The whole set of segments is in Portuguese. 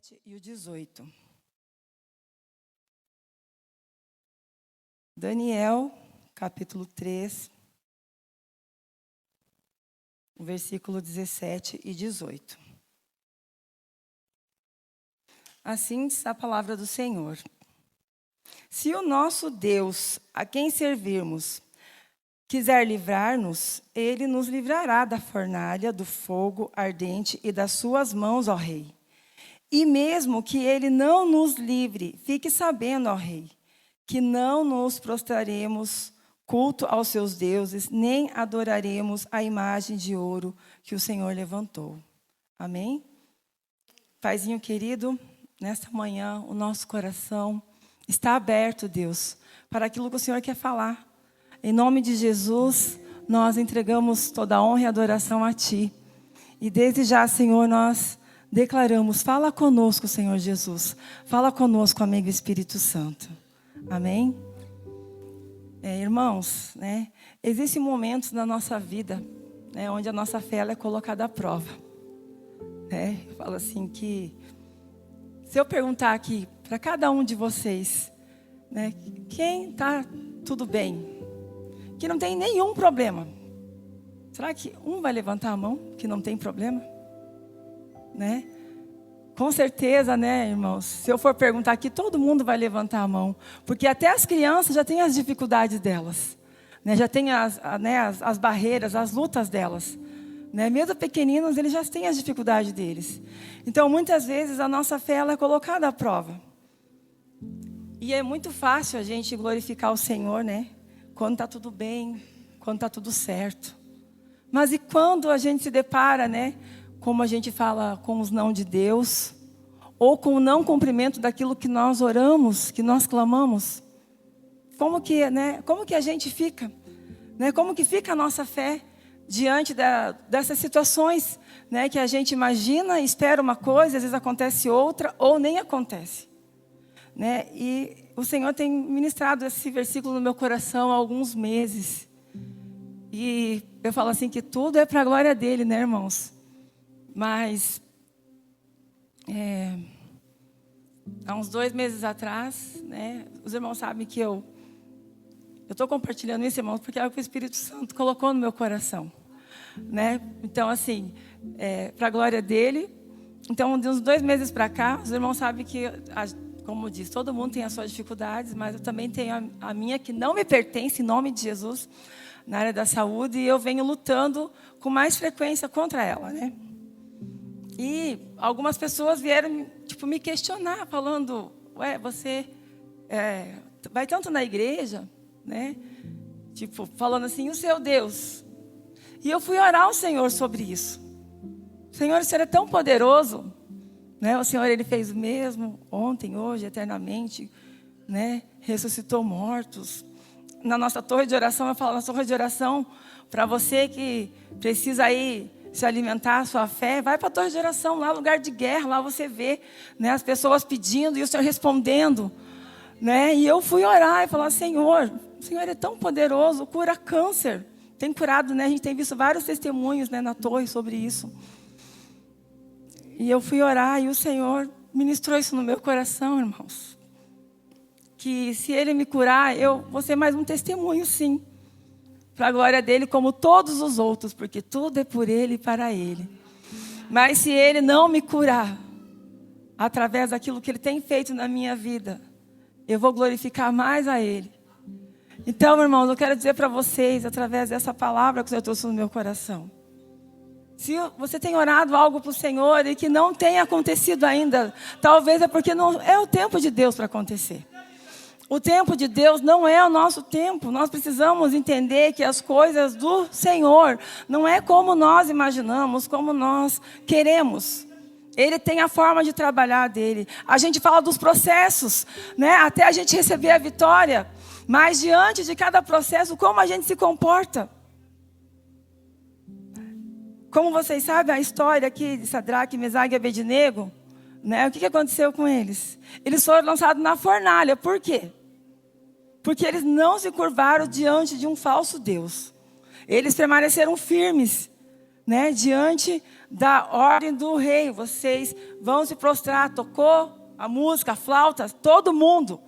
17 e o 18. Daniel, capítulo 3, o versículo 17 e 18. Assim diz a palavra do Senhor. Se o nosso Deus, a quem servirmos, quiser livrar-nos, ele nos livrará da fornalha, do fogo ardente e das suas mãos, ó rei. E mesmo que ele não nos livre, fique sabendo, ó rei, que não nos prostraremos culto aos seus deuses, nem adoraremos a imagem de ouro que o Senhor levantou. Amém? Paizinho querido, nesta manhã o nosso coração está aberto, Deus, para aquilo que o Senhor quer falar. Em nome de Jesus, nós entregamos toda a honra e adoração a Ti. E desde já, Senhor, nós declaramos, fala conosco, Senhor Jesus. Fala conosco, amigo Espírito Santo. Amém? Irmãos, existem momentos na nossa vida, onde a nossa fé ela é colocada à prova. Eu falo assim que, se eu perguntar aqui para cada um de vocês, quem está tudo bem, que não tem nenhum problema, será que um vai levantar a mão que não tem problema? Com certeza, irmãos, se eu for perguntar aqui, todo mundo vai levantar a mão, porque até as crianças já têm as dificuldades delas, já têm as barreiras, as lutas delas, mesmo pequeninos, eles já têm as dificuldades deles. Então, muitas vezes, a nossa fé ela é colocada à prova. E é muito fácil a gente glorificar o Senhor, quando está tudo bem, quando está tudo certo. Mas e quando a gente se depara, como a gente fala com os não de Deus, ou com o não cumprimento daquilo que nós oramos, que nós clamamos? Como que a gente fica? Como que fica a nossa fé diante dessas situações, que a gente imagina, espera uma coisa, às vezes acontece outra, ou nem acontece. E o Senhor tem ministrado esse versículo no meu coração há alguns meses. E eu falo assim que tudo é para a glória dele, irmãos? Mas, há uns 2 meses atrás, os irmãos sabem que eu estou compartilhando isso, irmãos, porque é o que o Espírito Santo colocou no meu coração. Então, assim, para a glória dele. Então, de uns 2 meses para cá, os irmãos sabem que, como diz, todo mundo tem as suas dificuldades, mas eu também tenho a minha que não me pertence, em nome de Jesus, na área da saúde, e eu venho lutando com mais frequência contra ela, E algumas pessoas vieram me questionar, falando, você vai tanto na igreja, falando assim, o seu Deus. E eu fui orar ao Senhor sobre isso. Senhor, o Senhor é tão poderoso, o Senhor, Ele fez o mesmo, ontem, hoje, eternamente, ressuscitou mortos. Na nossa torre de oração, eu falo, na torre de oração, para você que precisa ir se alimentar a sua fé, vai para a torre de oração, lá lugar de guerra, lá você vê, as pessoas pedindo e o Senhor respondendo, E eu fui orar e falar, Senhor, o Senhor é tão poderoso, cura câncer, tem curado, a gente tem visto vários testemunhos, na torre sobre isso. E eu fui orar e o Senhor ministrou isso no meu coração, irmãos, que se Ele me curar, eu vou ser mais um testemunho, sim, para a glória dele, como todos os outros, porque tudo é por Ele e para Ele. Mas se Ele não me curar, através daquilo que Ele tem feito na minha vida, eu vou glorificar mais a Ele. Então, irmãos, eu quero dizer para vocês, através dessa palavra que o Senhor trouxe no meu coração, se você tem orado algo para o Senhor e que não tem acontecido ainda, talvez é porque não é o tempo de Deus para acontecer. O tempo de Deus não é o nosso tempo. Nós precisamos entender que as coisas do Senhor não é como nós imaginamos, como nós queremos. Ele tem a forma de trabalhar dele. A gente fala dos processos, até a gente receber a vitória. Mas diante de cada processo, como a gente se comporta? Como vocês sabem a história aqui de Sadraque, Mesaque e Abednego, o que aconteceu com eles? Eles foram lançados na fornalha. Por quê? Porque eles não se curvaram diante de um falso Deus. Eles permaneceram firmes, diante da ordem do rei. Vocês vão se prostrar. Tocou a música, a flauta, todo mundo.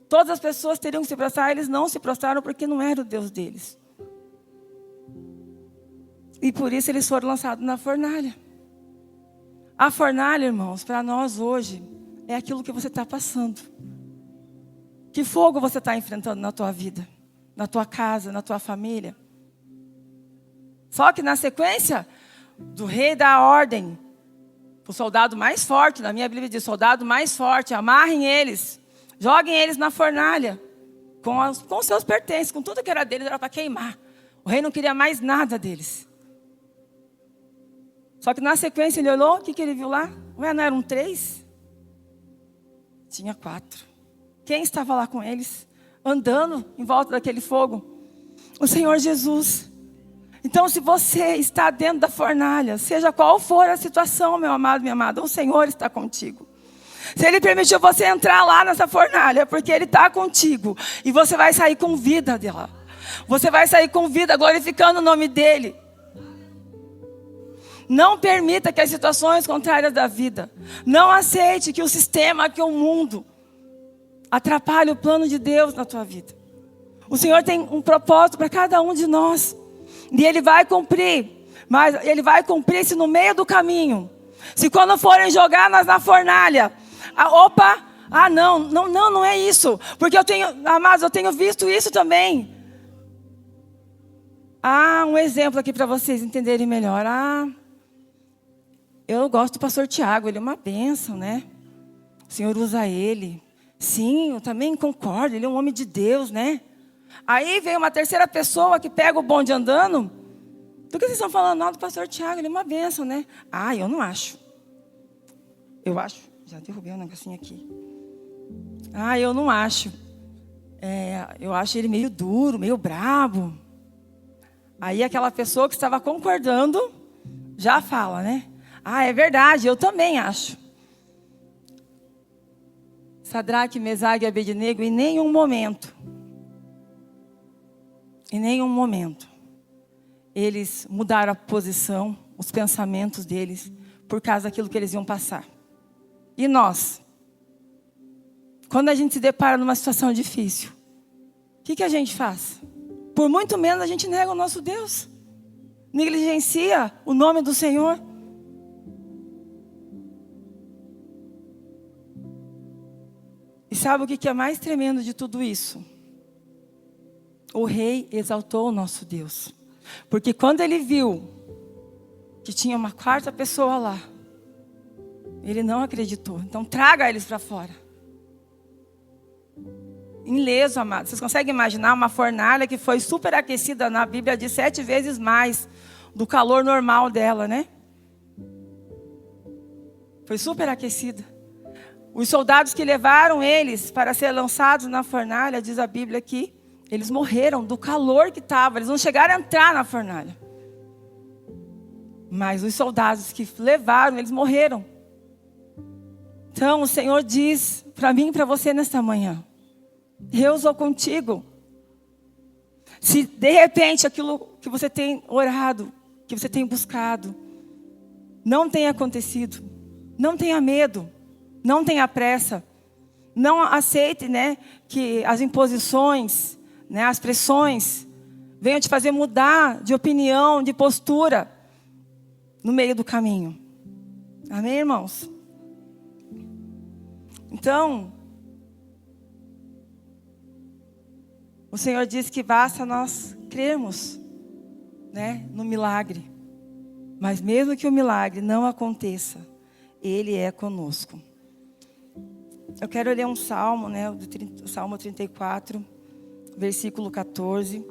Todas as pessoas teriam que se prostrar. Eles não se prostraram porque não era o Deus deles. E por isso eles foram lançados na fornalha. A fornalha, irmãos, para nós hoje, é aquilo que você está passando. Que fogo você está enfrentando na tua vida, na tua casa, na tua família. Só que na sequência do rei dá ordem, o soldado mais forte, na minha Bíblia diz, soldado mais forte, amarrem eles, joguem eles na fornalha, com seus pertences, com tudo que era deles, era para queimar. O rei não queria mais nada deles. Só que na sequência ele olhou, o que ele viu lá? Ué, não eram 3? Tinha 4. Quem estava lá com eles? Andando em volta daquele fogo? O Senhor Jesus. Então, se você está dentro da fornalha, seja qual for a situação, meu amado, minha amada, o Senhor está contigo. Se Ele permitiu você entrar lá nessa fornalha, é porque Ele está contigo. E você vai sair com vida dela. Você vai sair com vida, glorificando o nome dEle. Não permita que as situações contrárias da vida, não aceite que o sistema, que o mundo, atrapalhe o plano de Deus na tua vida. O Senhor tem um propósito para cada um de nós. E Ele vai cumprir. Mas Ele vai cumprir se no meio do caminho. Se quando forem jogar nós na fornalha. Não é isso. Porque amados, eu tenho visto isso também. Um exemplo aqui para vocês entenderem melhor. Eu gosto do pastor Tiago, ele é uma bênção, né? O Senhor usa ele. Sim, eu também concordo, ele é um homem de Deus, né? Aí vem uma terceira pessoa que pega o bonde andando. Do que vocês estão falando? Não, do pastor Tiago, ele é uma bênção, né? Eu não acho. Eu acho. Já derrubei um negocinho aqui. Eu não acho. Eu acho ele meio duro, meio brabo. Aí aquela pessoa que estava concordando já fala, né? É verdade, eu também acho. Sadraque, Mesaque e Abednego, em nenhum momento, eles mudaram a posição, os pensamentos deles, por causa daquilo que eles iam passar. E nós? Quando a gente se depara numa situação difícil, o que a gente faz? Por muito menos a gente nega o nosso Deus. Negligencia o nome do Senhor. E sabe o que é mais tremendo de tudo isso? O rei exaltou o nosso Deus. Porque quando ele viu que tinha uma quarta pessoa lá, ele não acreditou. Então traga eles para fora. Ileso, amado. Vocês conseguem imaginar uma fornalha que foi superaquecida na Bíblia de 7 vezes mais do calor normal dela, né? Foi superaquecida. Os soldados que levaram eles para ser lançados na fornalha, diz a Bíblia que eles morreram do calor que estava. Eles não chegaram a entrar na fornalha. Mas os soldados que levaram, eles morreram. Então o Senhor diz para mim e para você nesta manhã: eu sou contigo. Se de repente aquilo que você tem orado, que você tem buscado, não tem acontecido, não tenha medo. Não tenha pressa. Não aceite, que as imposições, as pressões venham te fazer mudar de opinião, de postura no meio do caminho. Amém, irmãos? Então, o Senhor diz que basta nós crermos, no milagre. Mas mesmo que o milagre não aconteça, Ele é conosco. Eu quero ler um salmo, o Salmo 34, versículo 14.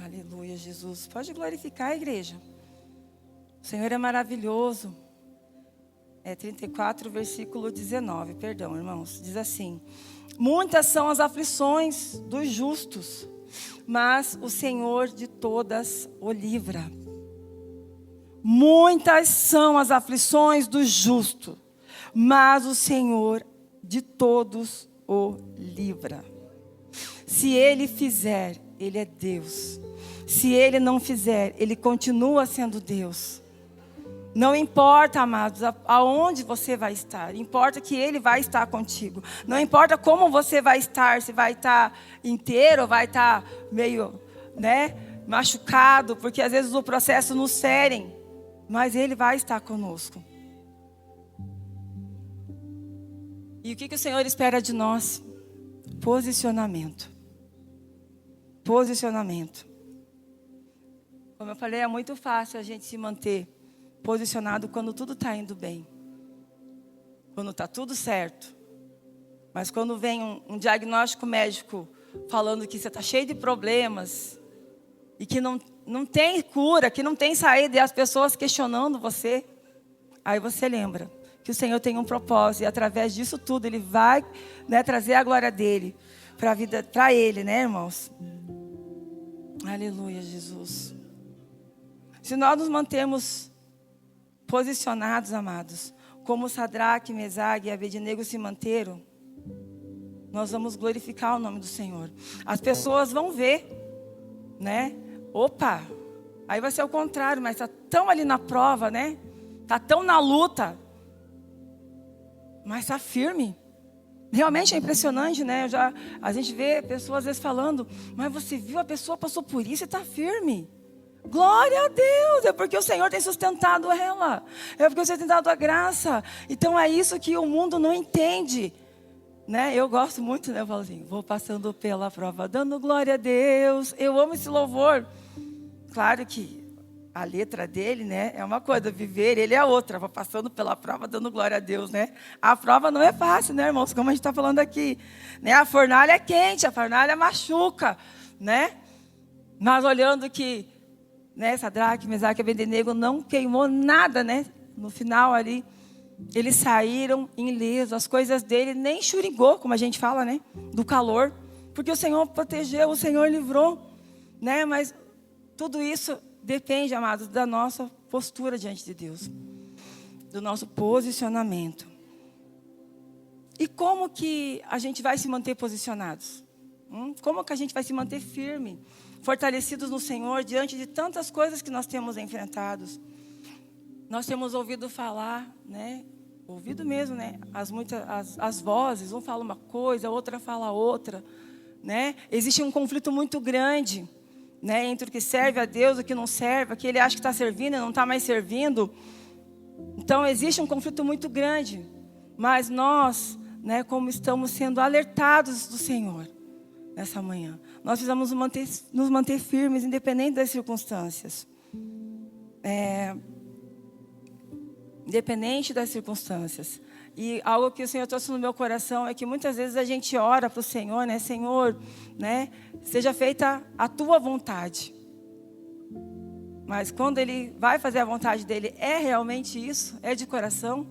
Aleluia, Jesus. Pode glorificar a igreja. O Senhor é maravilhoso. 34, versículo 19. Perdão, irmãos. Diz assim: muitas são as aflições dos justos, mas o Senhor de todas o livra. Muitas são as aflições do justo, mas o Senhor de todos o livra. Se Ele fizer, Ele é Deus. Se Ele não fizer, Ele continua sendo Deus. Não importa, amados, aonde você vai estar. Importa que Ele vai estar contigo. Não importa como você vai estar. Se vai estar inteiro, vai estar meio, machucado. Porque às vezes o processo nos ferem. Mas Ele vai estar conosco. E o que o Senhor espera de nós? Posicionamento. Posicionamento. Como eu falei, é muito fácil a gente se manter posicionado quando tudo está indo bem. Quando está tudo certo. Mas quando vem um diagnóstico médico falando que você está cheio de problemas e que não tem cura, que não tem saída, e as pessoas questionando você, aí você lembra que o Senhor tem um propósito, e através disso tudo Ele vai trazer a glória dEle para a vida, para Ele, irmãos? Aleluia, Jesus. Se nós nos mantemos posicionados, amados, como Sadraque, Mesaque e Abednego se manteram, nós vamos glorificar o nome do Senhor. As pessoas vão ver, Opa, aí vai ser o contrário, mas está tão ali na prova, Está tão na luta, mas está firme. Realmente é impressionante, a gente vê pessoas às vezes falando, mas você viu, a pessoa passou por isso e está firme. Glória a Deus, é porque o Senhor tem sustentado ela. É porque o Senhor tem dado a graça. Então é isso que o mundo não entende. Eu gosto muito, eu falo assim, vou passando pela prova, dando glória a Deus. Eu amo esse louvor. Claro que a letra dele, é uma coisa, viver, ele é outra. Vou passando pela prova, dando glória a Deus, A prova não é fácil, irmãos, como a gente está falando aqui. A fornalha é quente, a fornalha machuca, Mas olhando que, Sadraque, Mesaque e Abednego não queimou nada, No final ali, eles saíram ilesos, as coisas dele nem churingou, como a gente fala, Do calor, porque o Senhor protegeu, o Senhor livrou, Mas tudo isso depende, amados, da nossa postura diante de Deus, do nosso posicionamento. E como que a gente vai se manter posicionados? Como que a gente vai se manter firme, fortalecidos no Senhor, diante de tantas coisas que nós temos enfrentados? Nós temos ouvido falar, ouvido mesmo, as vozes, um fala uma coisa, a outra fala outra, Existe um conflito muito grande, entre o que serve a Deus e o que não serve, o que ele acha que está servindo e não está mais servindo. Então existe um conflito muito grande, mas nós, como estamos sendo alertados do Senhor nessa manhã, nós precisamos nos manter firmes, independente das circunstâncias. Independente das circunstâncias. E algo que o Senhor trouxe no meu coração é que muitas vezes a gente ora para o Senhor, Senhor, seja feita a tua vontade. Mas quando Ele vai fazer a vontade dEle, é realmente isso? É de coração?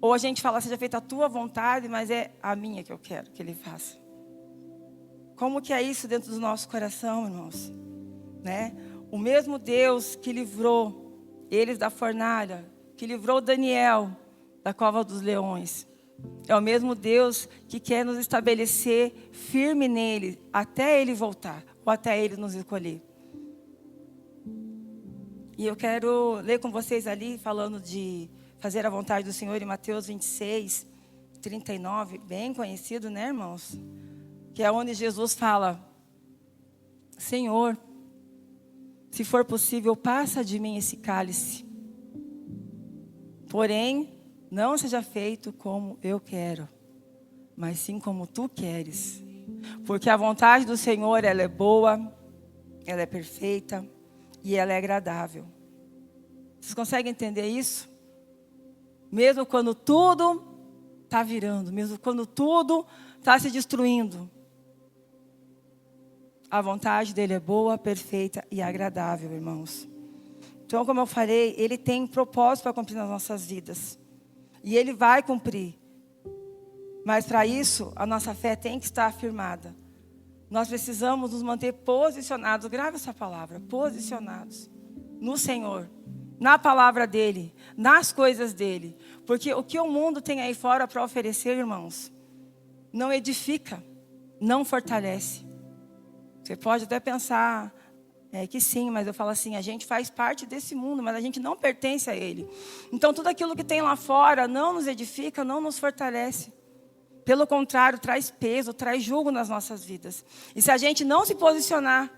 Ou a gente fala, seja feita a tua vontade, mas é a minha que eu quero que Ele faça? Como que é isso dentro do nosso coração, irmãos? O mesmo Deus que livrou eles da fornalha, que livrou Daniel da cova dos leões, é o mesmo Deus que quer nos estabelecer firme nele, até Ele voltar, ou até Ele nos escolher. E eu quero ler com vocês ali, falando de fazer a vontade do Senhor, em Mateus 26, 39, bem conhecido, irmãos? Que é onde Jesus fala, Senhor, se for possível, passa de mim esse cálice. Porém, não seja feito como eu quero, mas sim como tu queres. Porque a vontade do Senhor, ela é boa, ela é perfeita e ela é agradável. Vocês conseguem entender isso? Mesmo quando tudo está virando, mesmo quando tudo está se destruindo, a vontade dele é boa, perfeita e agradável, irmãos. Então, como eu falei, Ele tem um propósito para cumprir nas nossas vidas. E Ele vai cumprir. Mas para isso, a nossa fé tem que estar afirmada. Nós precisamos nos manter posicionados, grave essa palavra, posicionados no Senhor, na palavra dEle, nas coisas dEle. Porque o que o mundo tem aí fora para oferecer, irmãos, não edifica, não fortalece. Você pode até pensar que sim, mas eu falo assim, a gente faz parte desse mundo, mas a gente não pertence a ele. Então, tudo aquilo que tem lá fora não nos edifica, não nos fortalece. Pelo contrário, traz peso, traz jugo nas nossas vidas. E se a gente não se posicionar,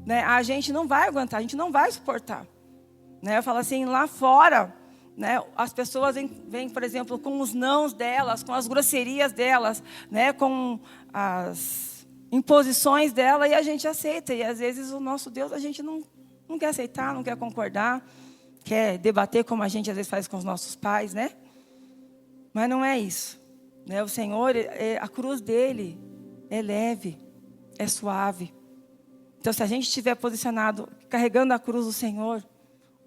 né, a gente não vai aguentar, a gente não vai suportar. Né? Eu falo assim, lá fora, né, as pessoas vêm, por exemplo, com os nãos delas, com as grosserias delas, né, com as imposições dela, e a gente aceita. E às vezes o nosso Deus a gente não quer aceitar, não quer concordar, quer debater como a gente às vezes faz com os nossos pais, né? Mas não é isso. Né? O Senhor, a cruz dele é leve, é suave. Então, se a gente estiver posicionado, carregando a cruz do Senhor,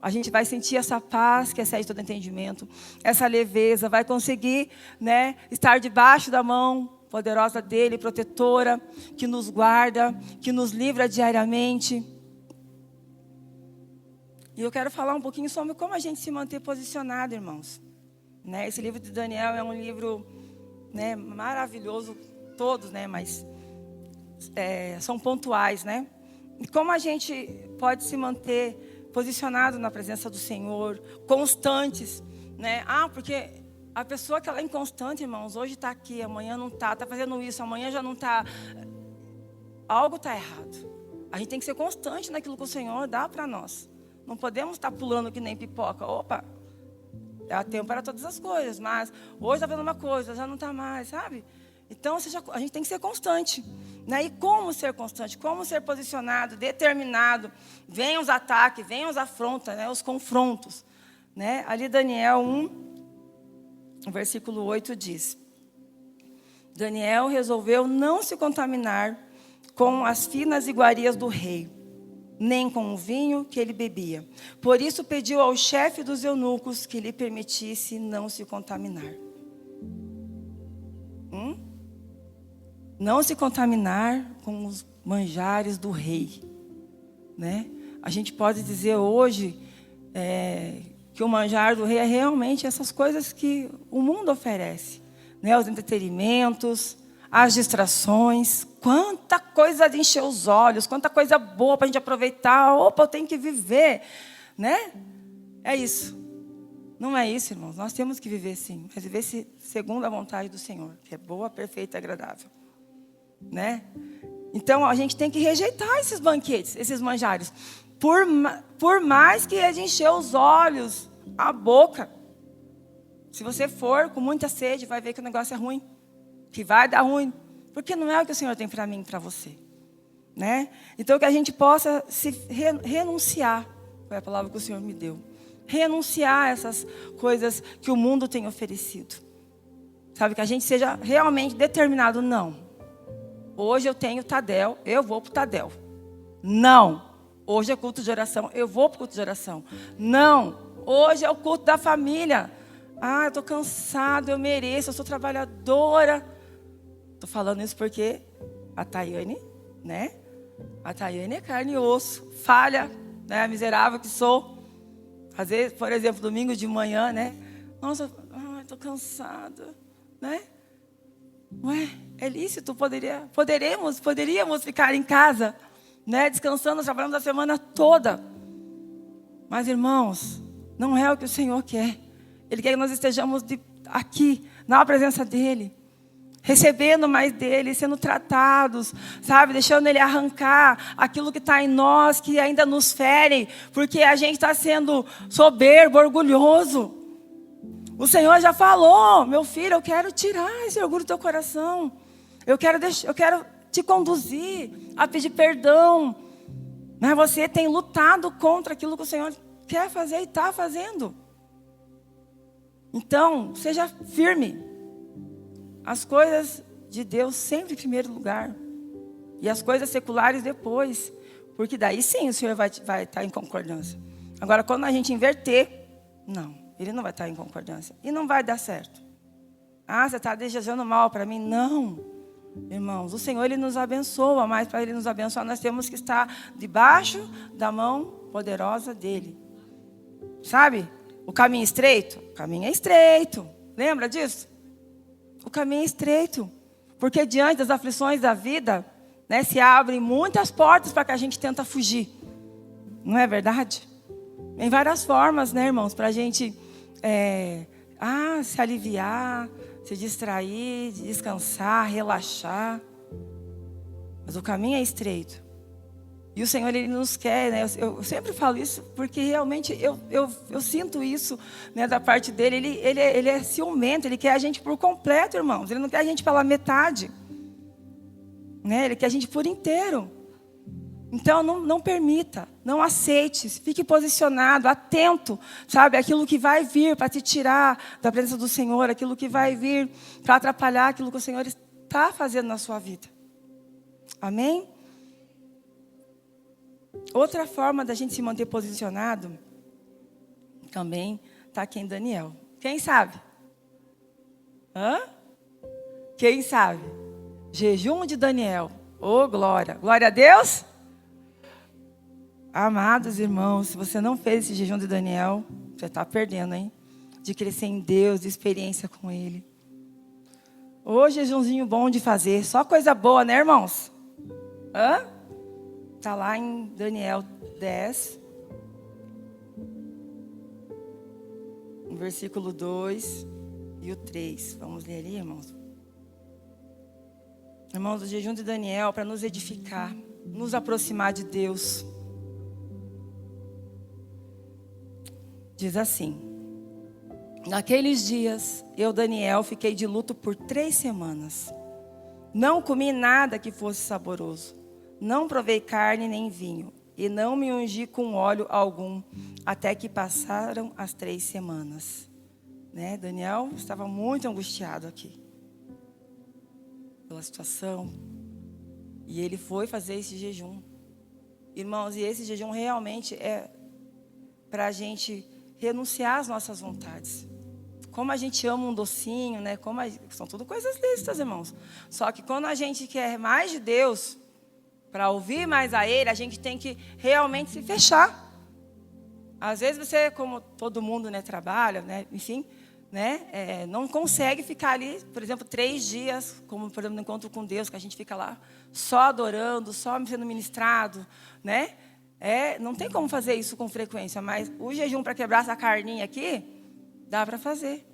a gente vai sentir essa paz que excede todo entendimento, essa leveza, vai conseguir, né, estar debaixo da mão poderosa dele, protetora, que nos guarda, que nos livra diariamente. E eu quero falar um pouquinho sobre como a gente se manter posicionado, irmãos. Né? Esse livro de Daniel é um livro, né, maravilhoso, todos, né, mas são pontuais, né? E como a gente pode se manter posicionado na presença do Senhor, constantes, né? Porque a pessoa que ela é inconstante, irmãos, hoje está aqui, amanhã não está fazendo isso, amanhã já não está. Algo está errado. A gente tem que ser constante naquilo que o Senhor dá para nós. Não podemos estar pulando que nem pipoca. Opa, há tempo para todas as coisas, mas hoje está fazendo uma coisa, já não está mais, sabe? Então, a gente tem que ser constante. Né? E como ser constante? Como ser posicionado, determinado? Vêm os ataques, vêm os afrontas, né? Os confrontos. Né? Ali Daniel 1, o versículo 8 diz: Daniel resolveu não se contaminar com as finas iguarias do rei, nem com o vinho que ele bebia. Por isso pediu ao chefe dos eunucos que lhe permitisse não se contaminar. Não se contaminar com os manjares do rei. Né? A gente pode dizer hoje que o manjar do rei é realmente essas coisas que o mundo oferece. Né? Os entretenimentos, as distrações. Quanta coisa de encher os olhos, quanta coisa boa para a gente aproveitar. Opa, eu tenho que viver. Né? É isso. Não é isso, irmãos. Nós temos que viver sim. Mas viver segundo a vontade do Senhor, que é boa, perfeita e agradável. Né? Então, a gente tem que rejeitar esses banquetes, esses manjares. Por mais que é de encher os olhos, a boca. Se você for com muita sede, vai ver que o negócio é ruim. Que vai dar ruim. Porque não é o que o Senhor tem para mim e para você. Né? Então, que a gente possa se renunciar. Foi a palavra que o Senhor me deu. Renunciar a essas coisas que o mundo tem oferecido. Sabe, que a gente seja realmente determinado. Não. Hoje eu tenho Tadel, eu vou para o Tadel. Não. Hoje é culto de oração, eu vou para o culto de oração. Não. Hoje é o culto da família. Eu estou cansado, eu mereço, eu sou trabalhadora. Estou falando isso porque a Tayane, né? A Tayane é carne e osso, falha, né? Miserável que sou. Às vezes, por exemplo, domingo de manhã, né? Nossa, estou cansada, né? Ué, é lícito, poderíamos ficar em casa, né, descansando, trabalhando a semana toda. Mas, irmãos, não é o que o Senhor quer. Ele quer que nós estejamos aqui, na presença dEle, recebendo mais dEle, sendo tratados, sabe, deixando Ele arrancar aquilo que está em nós, que ainda nos fere, porque a gente está sendo soberbo, orgulhoso. O Senhor já falou: meu filho, eu quero tirar esse orgulho do teu coração. Eu quero te conduzir a pedir perdão. Mas você tem lutado contra aquilo que o Senhor quer fazer e está fazendo. Então, seja firme. As coisas de Deus sempre em primeiro lugar. E as coisas seculares depois. Porque daí sim o Senhor vai estar em concordância. Agora, quando a gente inverter, não. Ele não vai estar em concordância. E não vai dar certo. Você está desejando mal para mim? Não. Irmãos, o Senhor, Ele nos abençoa. Mas para Ele nos abençoar, nós temos que estar debaixo da mão poderosa dEle. Sabe? O caminho estreito? O caminho é estreito. Lembra disso? O caminho é estreito. Porque diante das aflições da vida, né, se abrem muitas portas para que a gente tenta fugir. Não é verdade? Tem várias formas, né, irmãos, para a gente se aliviar, se distrair, descansar, relaxar. Mas o caminho é estreito. E o Senhor, Ele nos quer, né? Eu sempre falo isso porque realmente eu sinto isso, né, da parte dEle. Ele é ciumento, Ele quer a gente por completo, irmãos. Ele não quer a gente pela metade, né? Ele quer a gente por inteiro. Então, não permita, não aceite, fique posicionado, atento, sabe? Aquilo que vai vir para te tirar da presença do Senhor, aquilo que vai vir para atrapalhar aquilo que o Senhor está fazendo na sua vida. Amém? Outra forma da gente se manter posicionado também está aqui em Daniel. Quem sabe? Quem sabe? Jejum de Daniel. Oh, glória! Glória a Deus! Amados irmãos, se você não fez esse jejum de Daniel, você está perdendo, hein? De crescer em Deus, de experiência com Ele. Ô, jejumzinho bom de fazer. Só coisa boa, né, irmãos? Está lá em Daniel 10, no versículo 2 e o 3. Vamos ler ali, irmãos. Irmãos, o jejum de Daniel para nos edificar, nos aproximar de Deus. Diz assim: naqueles dias, eu, Daniel, fiquei de luto por 3 semanas. Não comi nada que fosse saboroso. Não provei carne nem vinho. E não me ungi com óleo algum, até que passaram as 3 semanas. Né? Daniel estava muito angustiado aqui pela situação. E ele foi fazer esse jejum. Irmãos, e esse jejum realmente é para a gente renunciar às nossas vontades. Como a gente ama um docinho, né? São tudo coisas lícitas, irmãos. Só que quando a gente quer mais de Deus, para ouvir mais a Ele, a gente tem que realmente se fechar. Às vezes você, como todo mundo, né, trabalha, né, enfim, né, não consegue ficar ali, por exemplo, 3 dias, como por exemplo no encontro com Deus, que a gente fica lá só adorando, só sendo ministrado, né? Não tem como fazer isso com frequência, mas o jejum para quebrar essa carninha aqui, dá para fazer.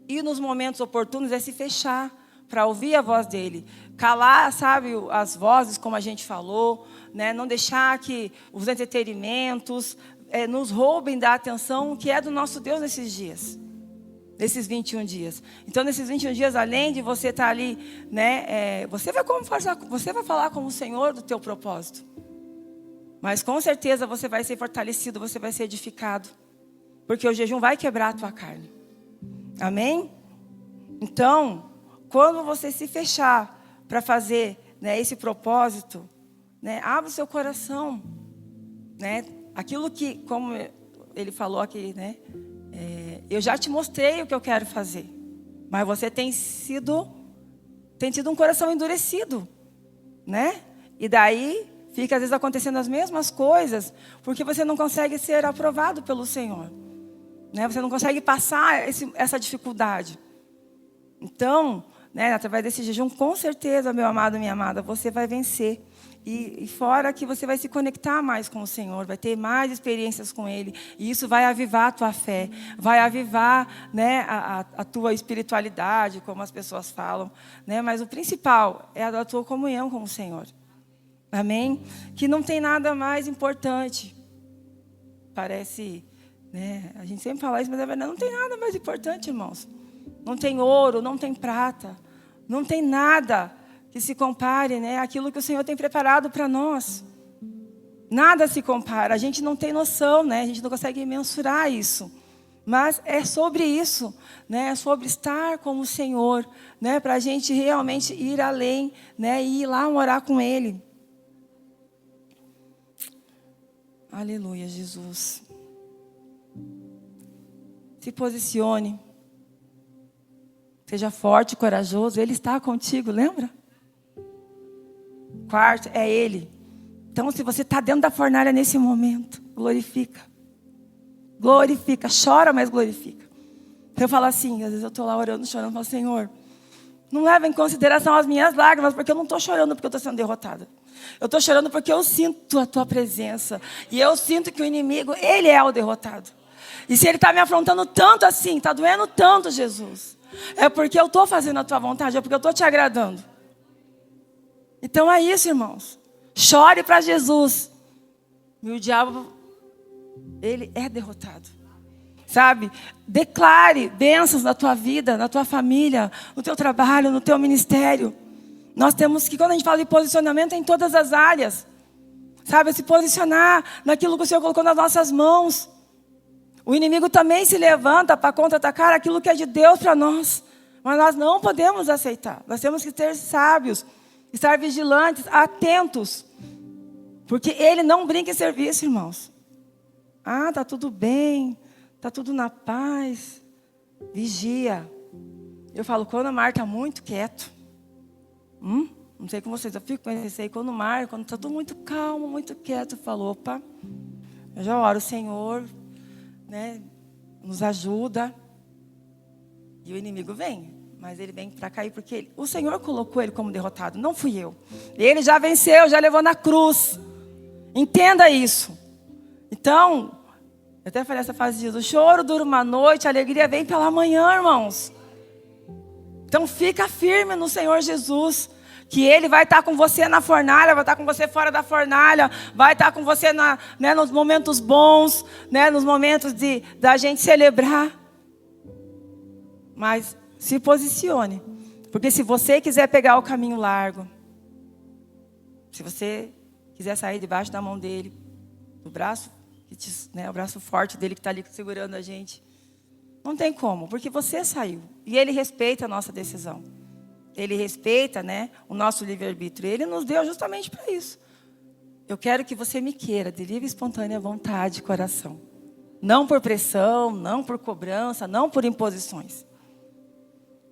E nos momentos oportunos é se fechar para ouvir a voz dele. Calar, sabe, as vozes, como a gente falou, né? Não deixar que os entretenimentos nos roubem da atenção que é do nosso Deus nesses dias. Nesses 21 dias. Então, nesses 21 dias, além de você estar ali, né? Você vai falar com o Senhor do teu propósito. Mas com certeza você vai ser fortalecido, você vai ser edificado. Porque o jejum vai quebrar a tua carne. Amém? Então, quando você se fechar para fazer, né, esse propósito, né, abre o seu coração. Né? Aquilo que, como ele falou aqui, né, eu já te mostrei o que eu quero fazer. Mas você tem tido um coração endurecido. Né? E daí fica às vezes acontecendo as mesmas coisas, porque você não consegue ser aprovado pelo Senhor. Né? Você não consegue passar essa dificuldade. Então, né, através desse jejum, com certeza, meu amado, minha amada, você vai vencer. E fora que você vai se conectar mais com o Senhor, vai ter mais experiências com Ele. E isso vai avivar a tua fé, vai avivar, né, a tua espiritualidade, como as pessoas falam. Né? Mas o principal é a tua comunhão com o Senhor. Amém? Que não tem nada mais importante. Parece, né? A gente sempre fala isso, mas é verdade, não tem nada mais importante, irmãos. Não tem ouro, não tem prata, não tem nada que se compare, né, àquilo que o Senhor tem preparado para nós. Nada se compara. A gente não tem noção, né? A gente não consegue mensurar isso. Mas é sobre isso, né? É sobre estar com o Senhor, né? Para a gente realmente ir além, né? E ir lá morar com Ele. Aleluia, Jesus. Se posicione. Seja forte e corajoso. Ele está contigo, lembra? Quarto, é Ele. Então, se você está dentro da fornalha nesse momento, glorifica. Glorifica. Chora, mas glorifica. Eu falo assim, às vezes eu estou lá orando, chorando, falo, Senhor, não leva em consideração as minhas lágrimas, porque eu não estou chorando porque eu estou sendo derrotada. Eu estou chorando porque eu sinto a tua presença. E eu sinto que o inimigo, ele é o derrotado. E se ele está me afrontando tanto assim, está doendo tanto, Jesus, é porque eu estou fazendo a tua vontade, é porque eu estou te agradando. Então é isso, irmãos. Chore para Jesus. E o diabo, ele é derrotado. Sabe? Declare bênçãos na tua vida, na tua família, no teu trabalho, no teu ministério. Nós temos que, quando a gente fala de posicionamento, é em todas as áreas. Sabe? Se posicionar naquilo que o Senhor colocou nas nossas mãos. O inimigo também se levanta para contra-atacar aquilo que é de Deus para nós. Mas nós não podemos aceitar. Nós temos que ser sábios, estar vigilantes, atentos. Porque ele não brinca em serviço, irmãos. Ah, está tudo bem, está tudo na paz. Vigia. Eu falo, quando o mar está muito quieto. Não sei com vocês, eu fico pensando, quando o mar, quando está tudo muito calmo, muito quieto, eu falo, opa, eu já oro, Senhor, né, nos ajuda. E o inimigo vem, mas ele vem para cair, porque o Senhor colocou ele como derrotado, não fui eu. Ele já venceu, já levou na cruz. Entenda isso. Então, eu até falei essa frase de Jesus, o choro dura uma noite, a alegria vem pela manhã, irmãos. Então fica firme no Senhor Jesus, que Ele vai estar com você na fornalha, vai estar com você fora da fornalha, vai estar com você nos momentos bons, nos momentos da gente celebrar. Mas se posicione, porque se você quiser pegar o caminho largo, se você quiser sair debaixo da mão dele, do braço, o braço forte dele que está ali segurando a gente, não tem como, porque você saiu. E ele respeita a nossa decisão. Ele respeita, o nosso livre-arbítrio. Ele nos deu justamente para isso. Eu quero que você me queira de livre e espontânea vontade e coração. Não por pressão, não por cobrança, não por imposições.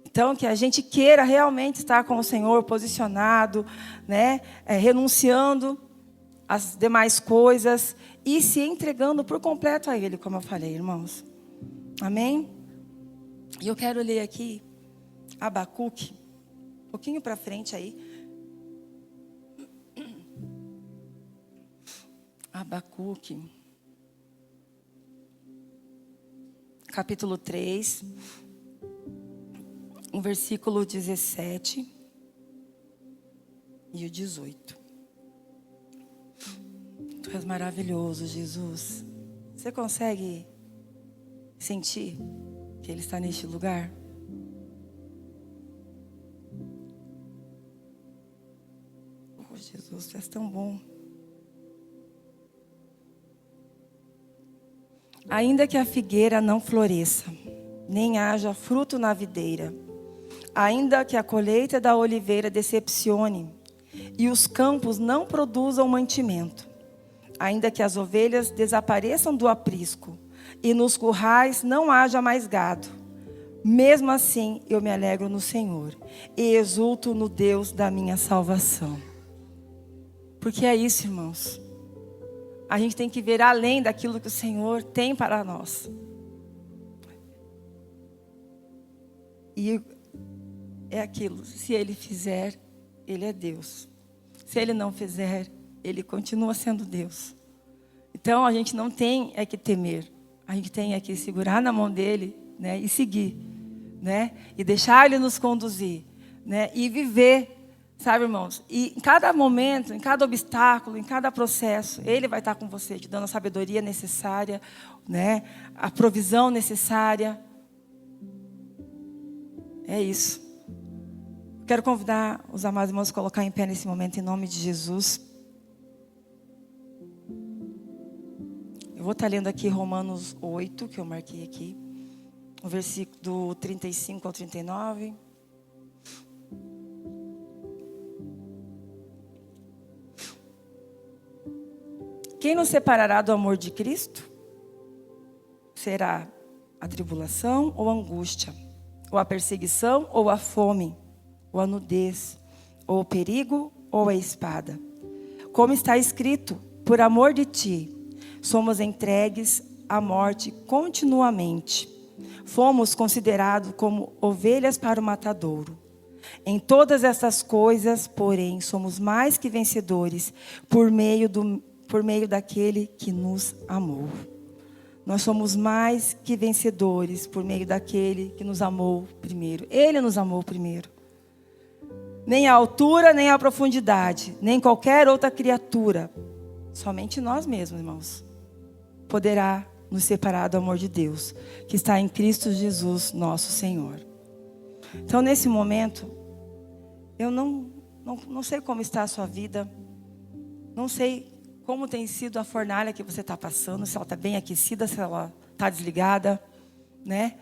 Então, que a gente queira realmente estar com o Senhor posicionado, renunciando às demais coisas e se entregando por completo a Ele, como eu falei, irmãos. Amém? E eu quero ler aqui Abacuque, um pouquinho para frente aí. Abacuque, capítulo 3, o versículo 17 e o 18. Tu és maravilhoso, Jesus. Você consegue sentir que Ele está neste lugar? Oh, Jesus, Tu és tão bom. Ainda que a figueira não floresça, nem haja fruto na videira, ainda que a colheita da oliveira decepcione, e os campos não produzam mantimento, ainda que as ovelhas desapareçam do aprisco, e nos currais não haja mais gado, mesmo assim eu me alegro no Senhor, e exulto no Deus da minha salvação. Porque é isso, irmãos. A gente tem que ver além daquilo que o Senhor tem para nós. E é aquilo, se Ele fizer, Ele é Deus. Se Ele não fizer, Ele continua sendo Deus. Então a gente não tem que temer. A gente tem que segurar na mão dEle, e seguir, e deixar Ele nos conduzir, e viver. Sabe, irmãos? E em cada momento, em cada obstáculo, em cada processo, Ele vai estar com você, te dando a sabedoria necessária, a provisão necessária. É isso. Quero convidar os amados irmãos a colocar em pé nesse momento, em nome de Jesus. Eu vou estar lendo aqui Romanos 8, que eu marquei aqui, o versículo do 35 ao 39. Quem nos separará do amor de Cristo? Será a tribulação ou a angústia? Ou a perseguição ou a fome? Ou a nudez? Ou o perigo ou a espada? Como está escrito, por amor de ti, somos entregues à morte continuamente. Fomos considerados como ovelhas para o matadouro. Em todas essas coisas, porém, somos mais que vencedores por meio daquele que nos amou. Nós somos mais que vencedores por meio daquele que nos amou primeiro. Ele nos amou primeiro. Nem a altura, nem a profundidade, nem qualquer outra criatura, somente nós mesmos, irmãos, poderá nos separar do amor de Deus, que está em Cristo Jesus, nosso Senhor. Então, nesse momento, eu não sei como está a sua vida, não sei como tem sido a fornalha que você está passando, se ela está bem aquecida, se ela está desligada, né?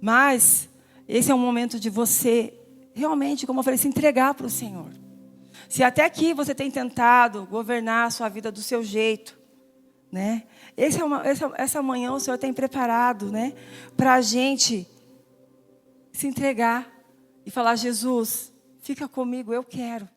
Mas esse é um momento de você realmente, como eu falei, se entregar para o Senhor. Se até aqui você tem tentado governar a sua vida do seu jeito, né? Essa manhã o Senhor tem preparado, né? Para a gente se entregar e falar: Jesus, fica comigo, eu quero.